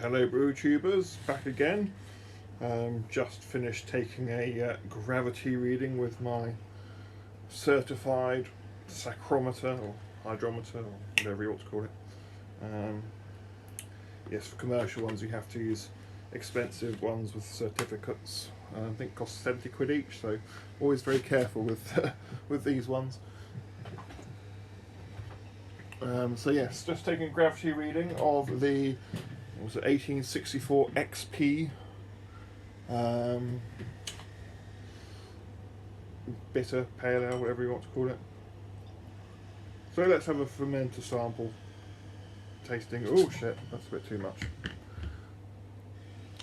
Hello brew tubers, back again. Just finished taking a gravity reading with my certified sacrometer or hydrometer or whatever you ought to call it. Yes, for commercial ones you have to use expensive ones with certificates. I think it costs 70 quid each, so always very careful with with these ones. So yes, just taking a gravity reading of the 1864 XP bitter, pale ale, whatever you want to call it. So let's have a fermenter sample tasting. Oh shit, that's a bit too much.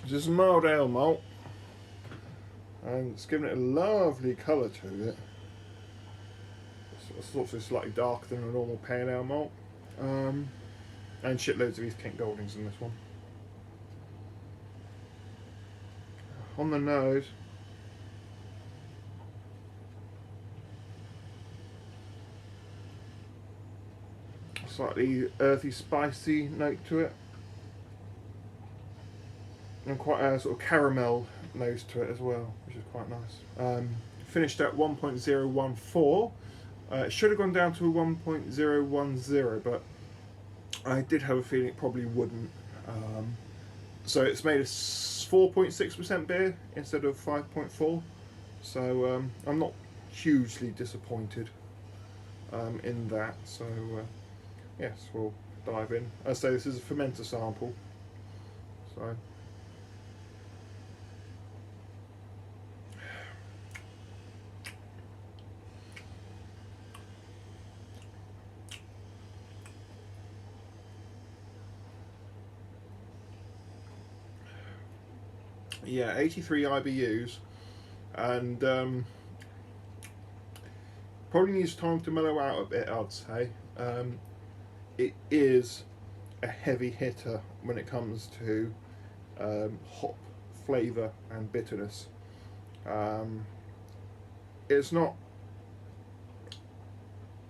This is a mild ale malt, and it's given it a lovely colour to it. It's also slightly darker than a normal pale ale malt, and shitloads of East Kent Goldings in this one. On the nose, slightly earthy, spicy note to it, and quite a sort of caramel nose to it as well, which is quite nice. Finished at 1.014. It should have gone down to a 1.010, but I did have a feeling it probably wouldn't. So it's made a 4.6% beer instead of 5.4. So I'm not hugely disappointed in that. So yes, we'll dive in. As I say, this is a fermenter sample. So yeah, 83 IBUs, and probably needs time to mellow out a bit, I'd say. It is a heavy hitter when it comes to hop flavour and bitterness. It's not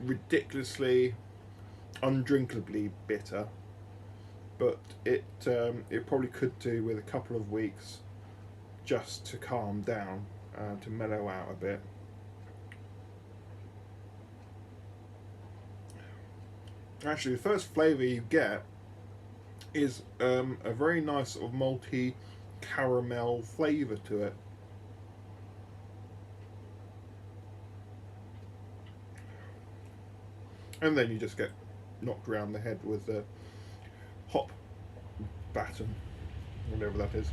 ridiculously undrinkably bitter, but it probably could do with a couple of weeks just to calm down, to mellow out a bit. Actually, the first flavour you get is a very nice sort of malty caramel flavour to it. And then you just get knocked around the head with the hop baton, whatever that is.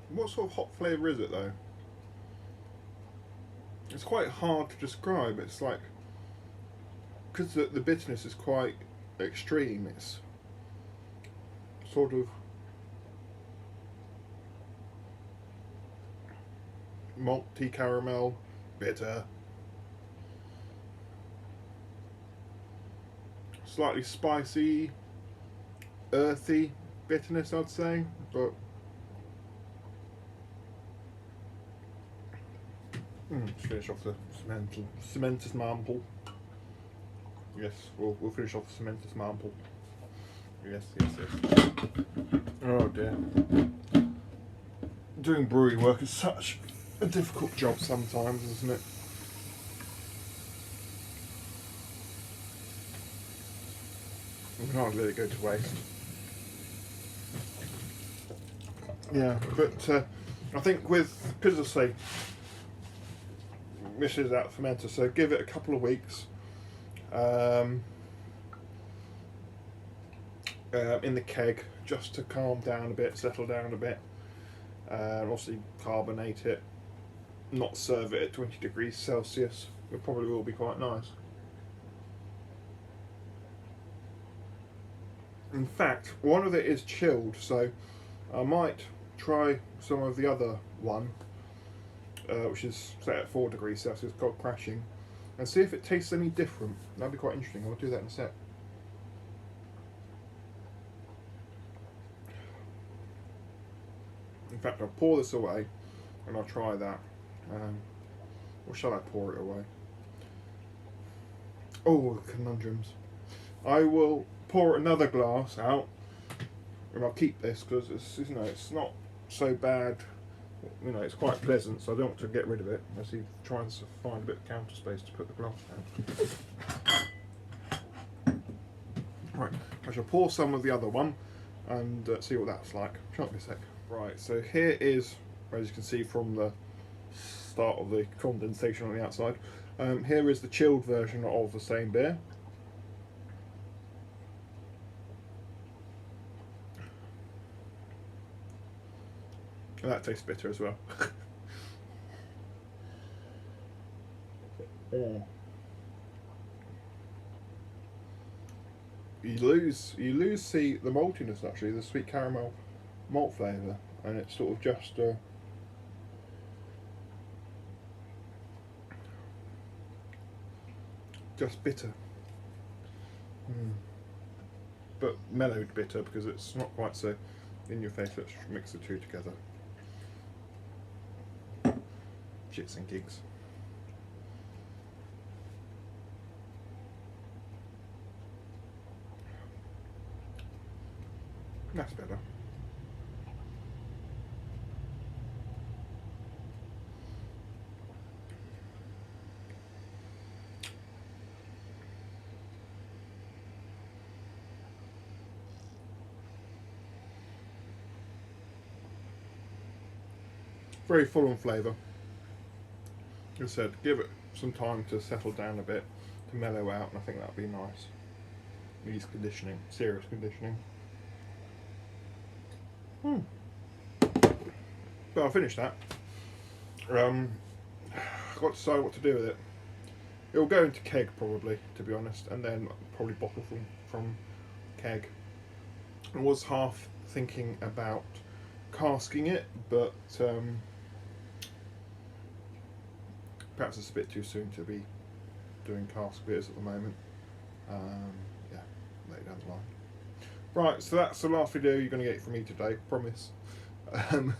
What sort of hop flavour is it though? It's quite hard to describe. It's like, because the bitterness is quite extreme, it's sort of malty caramel, bitter, slightly spicy, earthy bitterness, I'd say, but let's finish off the cementus marble. Yes, we'll finish off the cementus marble. Yes. Oh dear. Doing brewery work is such a difficult job sometimes, isn't it? We can't let it go to waste. Yeah, but I think because I say, this is out fermenter, so give it a couple of weeks in the keg just to calm down a bit, settle down a bit, obviously carbonate it, not serve it at 20 degrees Celsius. It probably will be quite nice. In fact, one of it is chilled, so I might try some of the other one, which is set at 4 degrees Celsius, cold crashing, and see if it tastes any different. That'd be quite interesting. I'll do that in a sec. In fact, I'll pour this away and I'll try that. Or shall I pour it away? Oh, conundrums. I will pour another glass out, and I'll keep this because it's, you know, it's not so bad. You know, it's quite pleasant, so I don't want to get rid of it. I see trying to find a bit of counter space to put the glass down. Right, I shall pour some of the other one and see what that's like. Shut me a sec. Right, so here is, as you can see from the start of the condensation on the outside, here is the chilled version of the same beer. And that tastes bitter as well. Oh. You lose the maltiness, actually, the sweet caramel malt flavour, and it's sort of just bitter. But mellowed bitter, because it's not quite so in your face. Let's mix the two together. Shits and gigs. That's better. Very full on flavour. As I said, give it some time to settle down a bit, to mellow out, and I think that'll be nice. Needs conditioning, serious conditioning. But I'll finish that. I've got to decide what to do with it. It will go into keg probably, to be honest, and then probably bottle from keg. I was half thinking about casking it, but perhaps it's a bit too soon to be doing cask beers at the moment. Yeah, later down the line. Right, so that's the last video you're going to get from me today, promise. Because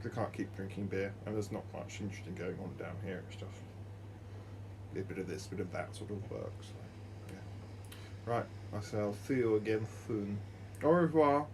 I can't keep drinking beer, and there's not much interesting going on down here. It's just a bit of this, bit of that sort of work. So, yeah. Right, I shall see you again soon. Au revoir.